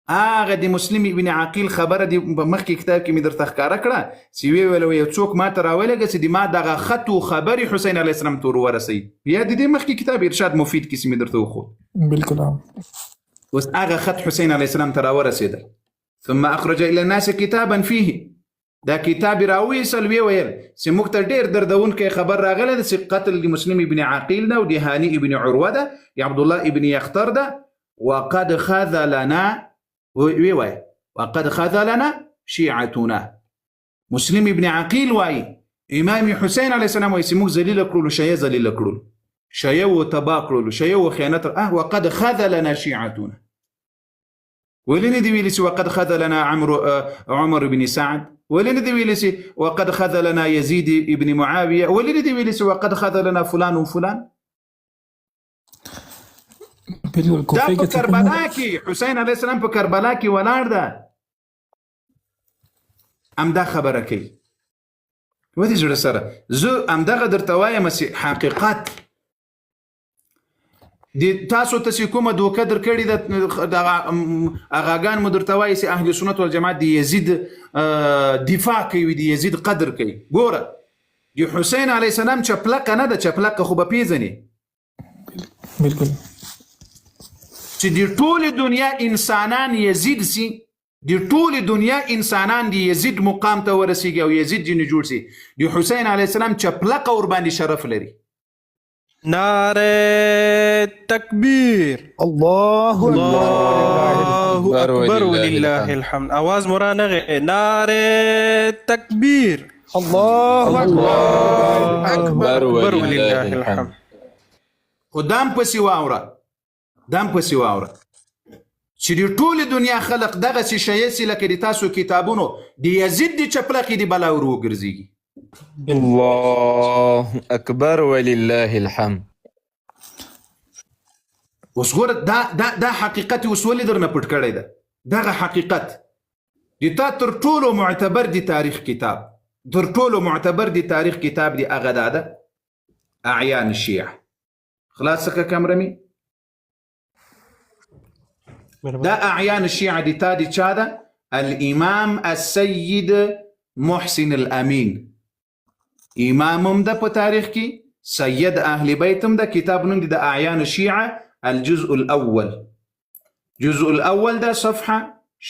هغه د مسلم ابن عقیل خبره دی په مخکې کتاب کې مې درته ښکاره کړه چې ویل یو څوک ما ته راولېږه چې د ما دغه خط و خبرې حسین علیه السلام ته ورورسوي. یا د دې مخکې کتاب ارشاد مفید کې چې مې درته وښود، بالکل. اوس هغه خط حسین علیه السلام ته راورسېده. ثم اخرج الى الناس كتابا فيه، دا کتاب راویسل ویل چې موږ ته ډېر دردونکی خبر راغلی ده چې قتل د مسلم ابن عقیل ده او د هانی ابن عروه ده، د عبدالله ابن یختر ده. وقد خذلنا وقد خذلنا شیعتنا. مسلم ابن عقیل وایي امام حسین علیه السلام وایي چې موږ ذلیله کړلو، شیعه ذلیله کړلو، شیعه و تباه کړلو، شیعه و خیانت. وقد خذلنا شیعتنا. ولې نه دی ویلي چې وقد خذلنا عمر بن سعد؟ ولې نه دی ویلي چې وقد خذلنا يزيد ابن معاويه؟ ولې نه دی ویلي چې وقد خذلنا فلان و فلان؟ دا په کربلا کې حسین علیه السلام په کربلا کې ولاړ ده، همدا خبره کوي. ودې زړه سره زه همدغه درته وایم چې حقیقت د تاسو ته چې کومه دوکه درکړې ده اغاګان مو درته وایي چې اهل سنت والجماعت د یزید دفاع کوي، د یزید قدر کوي. ګوره د حسین علیه السلام چپلقه نه ده، چپلقه خو به پیژنې. بالکل. چې د ټول دنیا انسانان یزید سي، د ټول دنیا انسانان د یزید مقام ته ورسیږي او یزید جن جوړ سي، د حسین علیه السلام چپلقه ور باندې شرف لري. نعره تکبیر، الله اکبر ولله الحمد. آواز مرانغه نعره تکبیر، الله اکبر ولله الحمد. خدام پسې واوره، دام پسې واوره چې د ټول دنیا خلق دغه څه شی سي لکه د تاسو کتابونو د یزید د چپلقې د بلا ور وګرځيږي. الله اکبر ولله الحمد. اوس ګوره دا حقیقت اوس ولې درنه پټ کړی ده؟ دغه حقیقت د تا تر ټولو معتبر د تاریخ کتاب، تر ټولو معتبر د تاریخ کتاب دی هغه ده اعیان الشیعه. خلاص څخه کمرمي دا اعیان الشیعه دی تا دی چا ده؟ الامام السید محسن الامین. امامم ده په تاریخ کې، سید اهل بیتم ده. کتاب نوم دی د اعیان الشیعه الجزء الاول. جزء الاول ده صفحه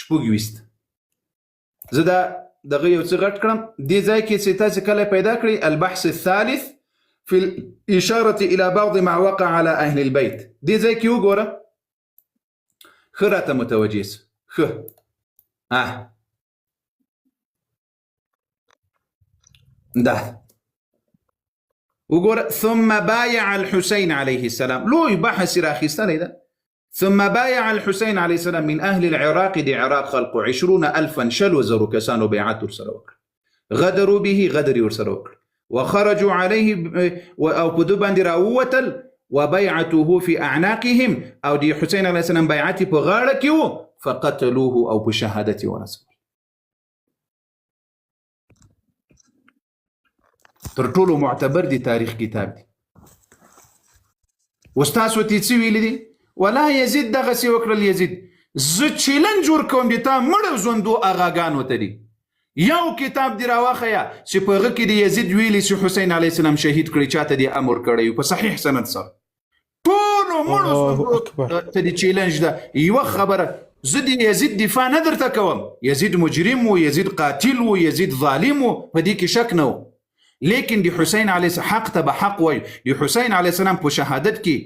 26. زه دغه یو څه غټ کړم دې ځای کې چې تاسو کله پیدا کړی البحث الثالث في الاشاره الى بعض ما وقع على اهل البيت. دې ځای کې وګوره خراته متوجه خ ده وقول ثم بايع الحسين عليه السلام. لو بحث راخيستاني ده. ثم بايع الحسين عليه السلام من أهل العراق دي عراق خلقوا 20,000 شلو زروا كسانوا بيعات ورسلوك غدروا به غدر ورسلوك وخرجوا عليه أو بدوبان دي راوتل وبيعته في أعناقهم أو دي حسين عليه السلام بيعتي بغاركيو فقتلوه أو بشهادتي ورسول. ترطولو معتبر دي تاريخ كتاب دي واستاسو تيتسوي لدي ولا يزيد دغسي وكر اليزيد زد چلن جور کوم دي تا مړ زوندو اغاګانو ته دي یو کتاب دی راوخیا چې په هغه کې د یزید ویلي چې حسین علیه السلام شهید کړی چاته دی امر کړی په صحیح سند سره ټول مړ ته دي چیلنج ده یو خبره زد یزید دفاع نه درته کوم یزید مجرم و یزید قاتل و یزید ظالم و په دې کې شک نه لیکن د حسین علیه حق ته به حق وای. د حسین علیه السلام په شهادت کې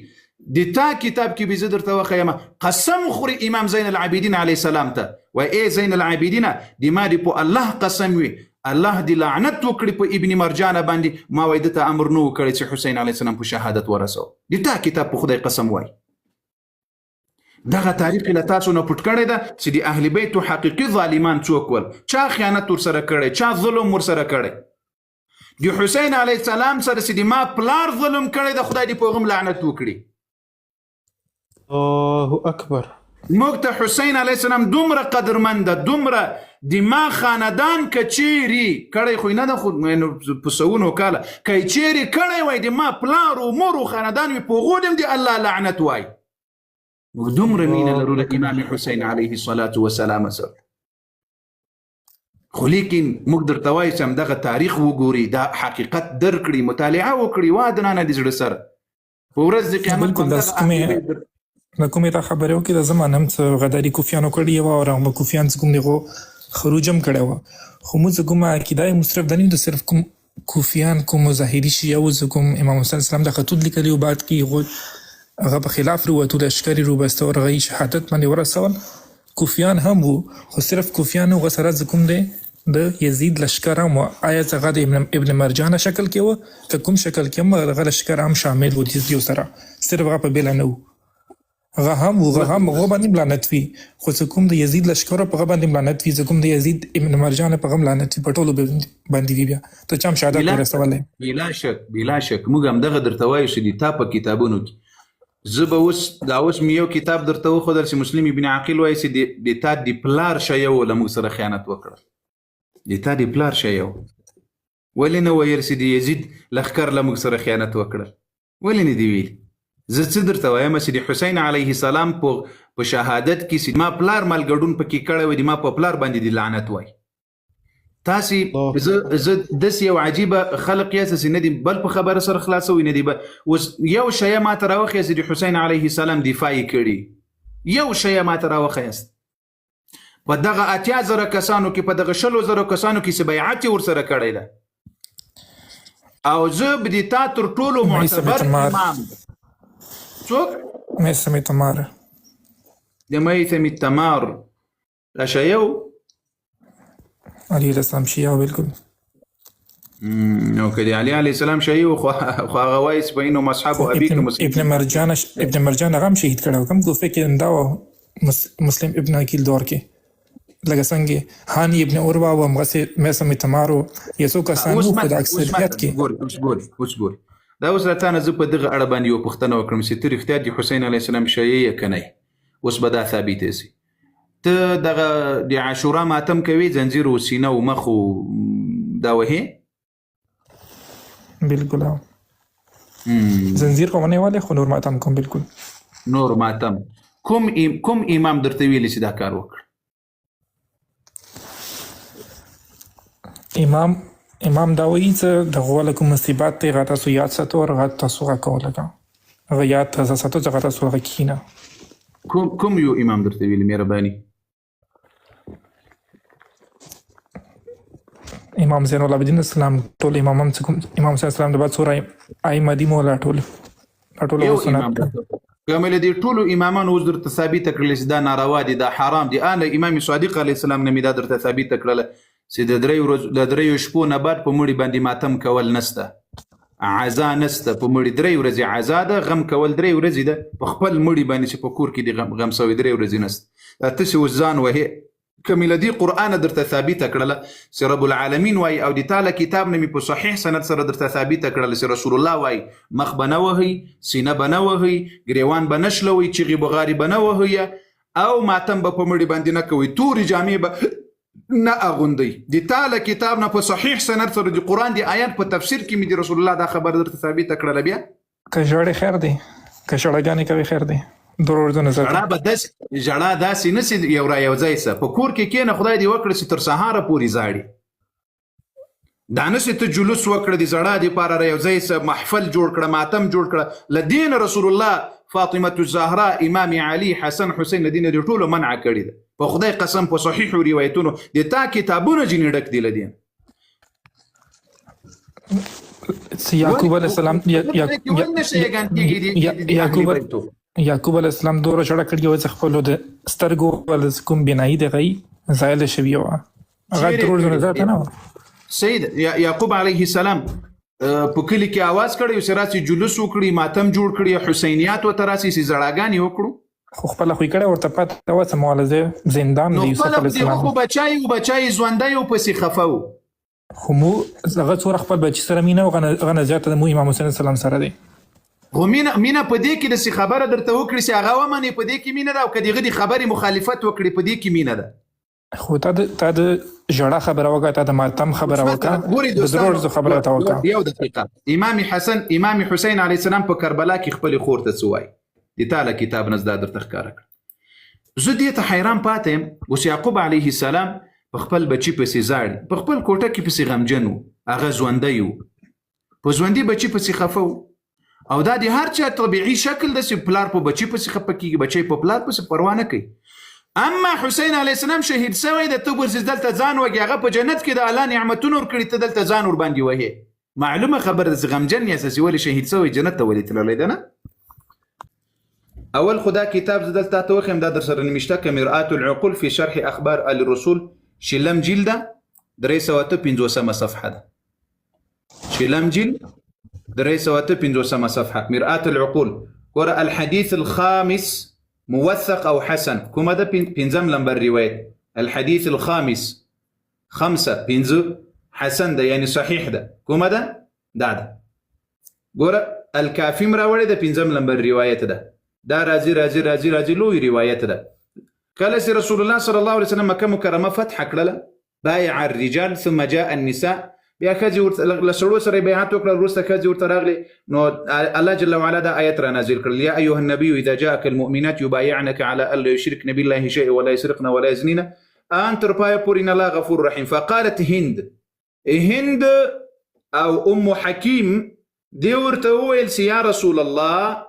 د تا کتاب کې به زه درته وښیم قسم خوري امام زین العابدین علیه السلام ته وای ای زین العابدین د ما د په الله قسم وي الله دی لعنت وکړي په ابن مرجان باندې ما وای دته امر نو وکړي چې حسین علیه السلام په شهادت ورسو. د تا کتاب په خدای قسم وای. دغه تاریخ له تاسو نه پټ کړی ده چې د اهل بیت حقیقي ظالمان څوک ول، چا خیانت ورسره کړی، چا ظلم ورسره کړی. د حسین علیه السلام سره چې د ما پلار ظلم کړی د خدای دې په هغه لعنت وکړي. الله اکبر. موږ ته حسین علیه السلام دومره قدرمند ده، دومره د ما خاندان کچيري کړی خو نه ده، خو په سوونو کاله کچيري کړی وای د ما پلار او مور او خاندان وي په غوډم دی الله لعنت وای. موږ دومره مینه لرو د امام حسین علیه الصلاة والسلام سره. خو لیکن موږ درته وایو چې همدغه تاریخ وګوري، دا حقیقت درکړي، مطالعه وکړي وادنانه د زړه سره په ورځ د قیامت. بالکل دا کومې دا خبرې وکړي د زمانه هم څه غداري کوفیانو کړې وه او هغه کوفیان چې کوم دغو خروج هم کړی وه. خو موږ کومه عقیده یې مصرف دا نه د صرف کوم کوفیان کوم ظاهري شیعه و زه کوم امام حسین السلام د خطوط لیکلي و بعد کې هغه په خلاف روتو لشکرې روبسته ور غي شهادت باندې ورسول. کوفیان هم وو خو صرف کوفیان هغه سره چې کوم دی د یزید لشکر هم آیا هغه د ابن مرجان شکل کې و که کوم شکل کې هم هغه لشکر هم شامل و د یو سره صرف هغه په بیل نه وو. هغه هم باندې لعنت وي خو چې کوم د یزید لشکر په هغه باندې لعنت وي، چې کوم د یزید ابن مرجان په هغه لعنت وي په ټولو باندې وي. بیا ته چا شهادت ورسولې؟ بلا شک موږ هم دغه درته وایو چې د تا په کتابونو کې زه به اوس مې یو کتاب درته وښودل چې مسلم ابن عقیل وایي چې د تا د پلار شیه و له موږ سره خیانت وکړه. د تا د پلار شیه و ولې نه ویل چې د یزید لښکر له موږ سره خیانت وکړه؟ ولې نه دي ویل؟ زه څه درته وایم چې د حسین علیه السلام په شهادت کې چې ما پلار ملګډون پکې کړی وی د ما په پلار باندې د لعنت وای. تاسي زه داسې یو عجیبه خلق یاست چې نه دي بل په خبره سره خلاصوي نه دي اوس یو شی ماته راوښیاست چې د حسین علیه السلام دفاع یې کړي، یو شی ماته راوښیاست په دغه 80,000 کسانو کې په دغه 100,000 کسانو کې چې بیعت یې ورسره کړی ده او زه به د تا تر ټولو معتبر امام څوک؟ میثم تمار د میثم التمار اشیو علی السلام شیعه. بالکل نو که د علی علیه السلام شیعه خو هغه وایي چې په انه مصحب ابیکم ابن مرجان هغه هم شهید کړی کوم کوفه کې دا مسلم ابن عقیل دور کې لکه څنګه هانی ابن عروه او همغسې میثم تمار یو څو کسان وو په د اکثریت کې. ګوري دا اوس راته نه زه په دغه اړه باندې یو پوښتنه وکړم چې ته رښتیا د حسین علیه السلام شیعه یې که نه؟ اوس به دا ثابته سي. ته دغه د عاشورا ماتم کوي زنجیر و سینه و مخ و دا وهې؟ بالکل زنجیر خو نه والی خو نور ماتم کوم. بالکل نور ماتم کوم امام درته ویلی چې دا کار وکړ؟ امام دا وایي چې دغه والا کوم مصیبت دی هغه تاسو یاد ساتو او هغه تاسو هغه کوله هغه یاد تاسو ساتو چې هغه تاسو هغه کښېنه. کوم یو امام درته ویلی مهرباني؟ امام زین العابدین اسلام ټول امامان چې کوم امام صلی الله علیه وسلم د بعد سوره ائمه دي مولا ټول یو امام کامل دي ټول امامان اوس درته ثابت کړل چې دا ناروا دي دا حرام دي. ان امام صادق علیه السلام نه دا درته ثابت کړل چې د دریو شپو نه بعد په مړي باندې ماتم کول نسته، عزا نسته، په مړي 3 ورځې عزا ده، غم کول 3 ورځې ده، په خپل مړي باندې چې په کور کې دي غم سوي 3 ورځې نسته. تاسو وزان وهي کمیله دی قرآن درته ثابت کړل چې رب العالمین وای او د تعالی کتاب نه په صحیح سند سره درته ثابت کړل چې رسول الله وای مخ بنوهي سینه بنوهي ګریوان بنشلوي چغي بغاری بنوهي او ماتم به په مړي باندې نه کوي، توري جامې به نه اغوندي. د تعالی کتاب نه په صحیح سند سره د قرآن دی آیات په تفسیر کې می د رسول الله دا خبر درته ثابت کړل. بیا که جوړه خیر دی که شړګانې کوي خیر دی ضرور د نظر جړه به داسې نسي یو را یو ځای سه په کور کې کېنه خدای دې وکړي چې تر سهاره پورې زاړي دا نسي ته جلوس وکړه د زړه دپاره را یو ځای سه محفل جوړ کړه ماتم جوړ کړه له دین رسول الله فاطمة الزهراء امام علي حسن حسین له دین د ټولو منع کړي ده په خدای قسم په صحیحو روایتونو د تا کتابونه ځینې ډک دي له دین یعقوب علیه السلام یعقوب علیه السلام دوره جوړه کړې و چې خپل د سترګو ول کوم بنایي د غي زایل شوی و هغه ضرور نظر ته نه سید یعقوب علیه السلام په کلی کې आवाज کړی او سراسي جلوس وکړي ماتم جوړ کړي حسینیات او تراسي زړاګانی وکړو خو خپل خو کړه ورته پات و سمولزه زندان دی یوسف علیه السلام خو بچای ژوندای او پسې خفاو خو مو هغه څور خپل بچی سره مینه او غنه زیاته د امام حسین السلام سره دی خو مینه په دې کې د سی خبره درته وکړي چې هغه ومني په دې کې مینه ده او کدی غدي خبري مخالفت وکړي په دې کې مینه ده خو تا د جړه خبره وکړه تا د ماتم خبره وکړه د ضرور خبره تا وکړه یو دقیقه امام حسین علیه السلام په کربلا کې خپل خور ته سوای د تعالی کتاب نزد درته ښکارا کړ زه دې ته حیران پاتم اوس یعقوب علیه السلام په خپل بچی پسې زاړي په خپل کوټه کې پسې غمجن وو هغه ژوندی وو په ژوندۍ بچی پسې خفه وو او دا د هر چا طبيعي شکل د پلار په بچی پسې خفه کیږي بچی په پلار پسې پروا نه کوي اما حسین علیه السلام شهید شوی د تو ورسې دلته ځان وږي هغه په جنت کې د الله نعمتونو ورکړي ته دلته ځان ور باندې وهي معلومه خبر د غمجن یا اساسي ولې شهید شوی جنت ته ولې تللی ده نه اول خدا کتاب دلته ته وخم دا در سره نمشته ک مرآت العقول في شرح اخبار الرسول شلم جلده 355 صفحه ده شلم جلد 355 صفحه مرآت العقول ورا الحديث الخامس موثق او حسن كما ده بينزم لمبر روايه الحديث الخامس 5 بينزو حسن ده يعني صحيح ده كما ده ورا الكافي مراوله ده بينزم لمبر روايه ده رازي لوی روایت ده کله چې رسول الله صلی الله علیه وسلم مکه مکرمه فتح کړله بايع الرجال ثم جاء النساء بیا خځې لسړو سره بیعت وکړه وروسته خځې ورته راغلي نو الله جل وعلا دا آیت را نازل کړل یا ایها النبي اذا جاءك المؤمنات يبايعنك على الا يشركن بالله شيئا ولا يسرقن ولا يزنين انت ربايا پورین الله غفور رحيم فقالت هند او ام حكيم دی ورته ویل يا رسول الله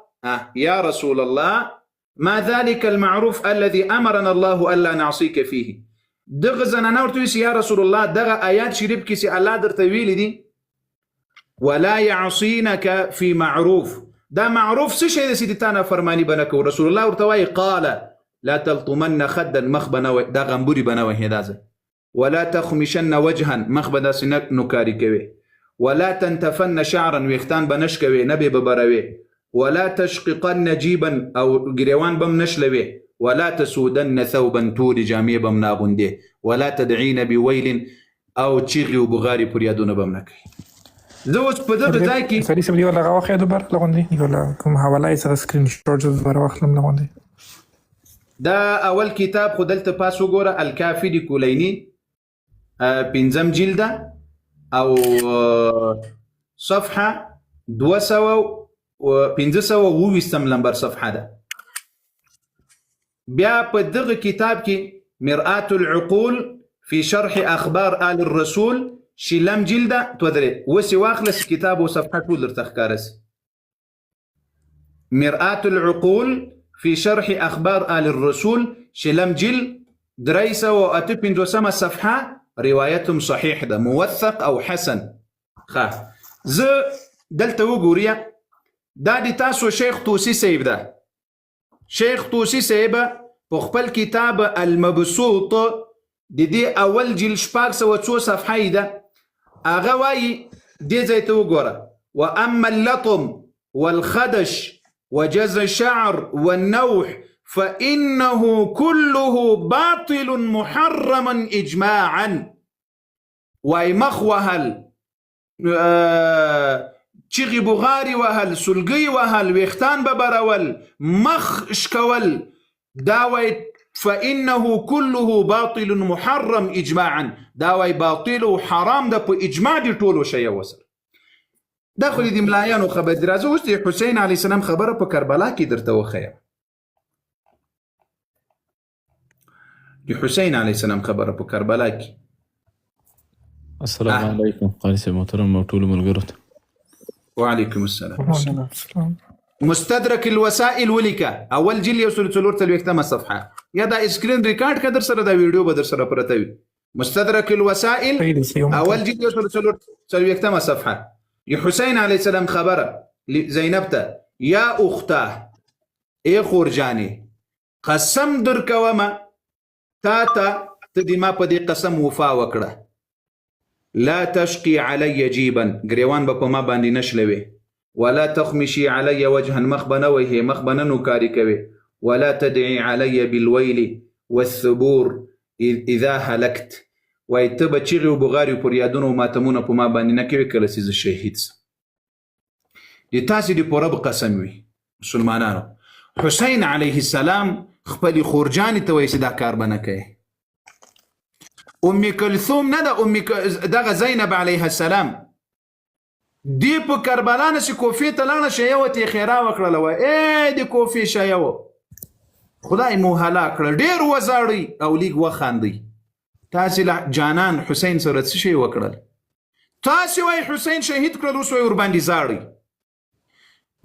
يا رسول الله ما ذلك المعروف الذي أمرنا الله ألا نعصيك فيه دغه زنانه ورته يا رسول الله دغه آیات شریف کې چې الله درته ویلي دي ولا يعصينك في معروف دا معروف څه شی د سیدتانه فرمانی بنکو رسول الله ورته وایي قال لا تلطمن خدا مخبنا دا غمبوري بنوي هدازه ولا تخمشن وجها مخبدا سنك نكاري کوي ولا تنتفن شعرا ويختان بنش کوي نبي ببروي ولا تشققن جيبا او غريوان بم نشلوي ولا تسودن ثوبا تور جامع بم ناغنده ولا تدعين بويل او تشيغي وبغاري بريادون بم نكي زوج بدر ځای سړي سم دی ولا غواخه د بر لغوندي ولا کوم حواله یې سره سکرین شوټ د بر واخلم لغوندي دا اول کتاب خدلته پاسو ګوره الکافی دی کولینی پنځم جلده او صفحه 215 نمبر صفحه ده بیا په دغه کتاب کې مرآت العقول في شرح اخبار آل الرسول شلم جلده تودري وسي واخلص كتاب وصفحه كل تخكارس مرآت العقول في شرح اخبار آل الرسول شلم جل دريسة واتبين دوسما صفحه روايتهم صحيح ده موثق او حسن خا ز دلته وګوریا دا د تاسو شیخ توسی صاحب ده شیخ توسی صاحب په خپل کتاب المبسوط د دې اول جلد 402 صفحه ده هغه وایي دې ځای ته وګوره واما اللطم والخدش وجز الشعر والنوح فانه كله باطل محرما اجماعا واي مخوهل چغی بغاری وهل سلگی وهل ویختان ببرول مخ شکول داوی فإنه كله باطل محرم اجماعا داوی باطل و حرام ده په اجماع دی ټولو شی وسر داخل دی ملایانو خبر درازه اوس دی حسین علیه السلام خبره په کربلا کې درته وخیم دی حسین علیه السلام خبره په کربلا کې السلام علیکم قاری صاحب محترم او ټول ملګرو ته وعليكم السلام مستدرك الوسائل ولك اول جل يوصل تلور تلويختم الصفحه يا دا اسكرين ريكارد كدر سره دا ویډیو بدر سره پرته وي مستدرك الوسائل صحیح دی صحیح اول جلد 143 صفحه حسین علیه السلام خبره زینب ته یا اخته ای خورجانې قسم در کومه تا ته دې ما په دې قسم وفا وکړه لا تشقي علي جيبا ګریوان به په ما باندې نشلوي ولا تخمشي علي وجها مخ به نه وهې مخ به نه نوکاري کوي ولا تدعي علي بالويل والثبور اذا هلكت وای ته به چیغې و بغارې و پریادونه و ماتمونه په ما باندې نه کوي کله چې زه شهید سم د تاسې د پوره به قسم وي مسلمانانو حسین علیه السلام خپلې خورجانې ته وایي چې دا کار به نه کوي ام کلثوم نه ده دغه زینب علیه السلام دی په کربلا نه چې کوفې ته لاړه شیوه ته یې خیرا وکړله وایي ای د کوفې شیوه خدای مو هلاک کړه ډېر وزاړئ او لیږ وخاندئ تاسې له جانان حسین سره څه شی وکړل تاسې وایي حسین شهید کړل اوس وایي ورباندې زاړئ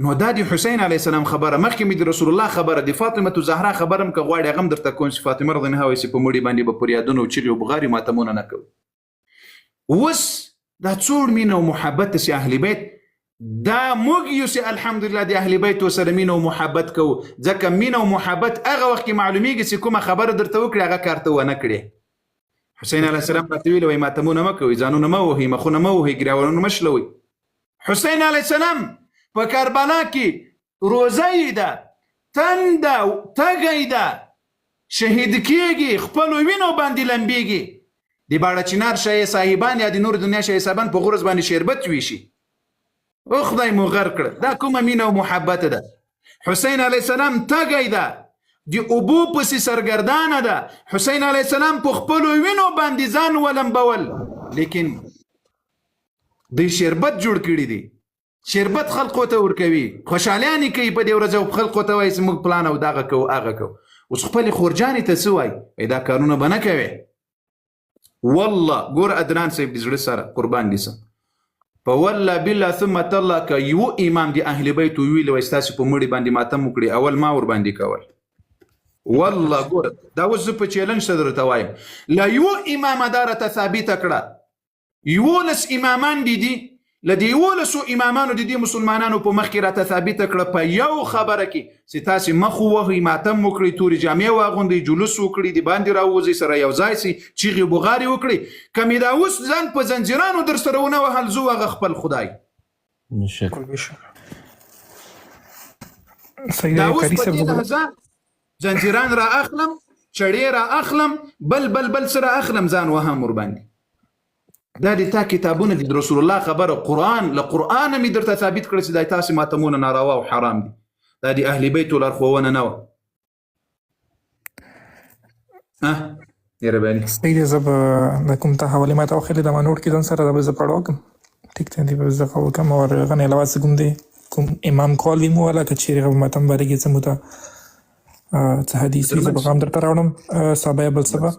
نو دا د حسین علیه السلام خبره مخکې مې د رسول الله خبره د فاطمه زهرا خبره م که غواړې هغه هم درته کوم چې فاطمه رضی الله عنها وایي چې په مړي باندې به پریادونه او چغې او بغارې ماتمونه نه کوي اوس دا څوړ مینه او محبت چې اهل بیت دا موږ یو چې الحمدلله د اهل بیت سره مینه او محبت کوو ځکه مینه او محبت هغه وخت کې معلومیږي چې کومه خبره درته وکړي هغه کار ته ونه کړې حسین علیه السلام راته ویلي وایي ماتمونه مه کوئ ځانونه مه وهئ مخونه مه وهئ ګریوانونه مه شلوئ حسین علیه السلام په کربلا کې روزه یې ده تنده تږی ده شهید کیږي خپلو وینو باندې لمبیږي د باړه چنار شاه صاحبان یا د نور دنیا شاه صاحبان په غرز باندې شربت ویشي او خدای مو غر کړه دا کومه مینه او محبت ده حسین علیه السلام تږی ده د اوبو پسې سرګردانه ده حسین علیه السلام په خپلو وینو باندې ځان ولمبول لیکن دوی شربت جوړ کړي دي شربت خلقو ته ورکوي خوشحالیانې کوي په دې ورځ او خلقو ته وایي چې موږ پلان او دغه کوو هغه کوو اوس خپلې خورجانې ته څه وایي دا کارونه به نه کوې والله ګوره ادنان صاحب د زړه سره قربان دي سم په والله بالله ثم تالله که یو امام د اهل بیت ویلي وایي ستاسې په مړي باندې ماتم وکړي اول ما ورباندې کول والله ګوره دا اوس زه په چیلنج سره درته وایم له یو امامه دا راته ثابته کړه 11 امامان دي له دې 11 امامانو د دې مسلمانانو په مخ کې راته ثابته کړه په یو خبره کې چې تاسې مخ ووهئ ماتم وکړئ تورې جامې واغوندئ جلوس وکړئ د باندې راووځئ سره یو ځای سئ چیغې بغارې وکړئ که مې دا اوس ځان په زنجیرانو در سره ونه وهل زه هغه خپل خدای دا اوس په دې لحظه زنجیران را اخلم چړې را اخلم بل سره اخلم ځان وهم ورباندې دا د تا کتابونه دي د رسول الله خبره قرآن له قرآنه مې درته ثابت کړی چې دا تاسې ماتمونه ناروا او حرام دي دا د اهل بیتو لارښوونه نه وه یاره صحیح دی زه به د کوم ته حوالې ما ته وښیلې دا ما نوټ کړي ځان سره دا به زه پړه وکړم ټیک دی دی به زه وکړم او هغه نه علاوه څه کوم دی کوم امام کال وي مو والا که چیرې هغه ماتم باره کې څه مو ته څه حدیث وي زه به هم درته راوړم سبا یا بل سبا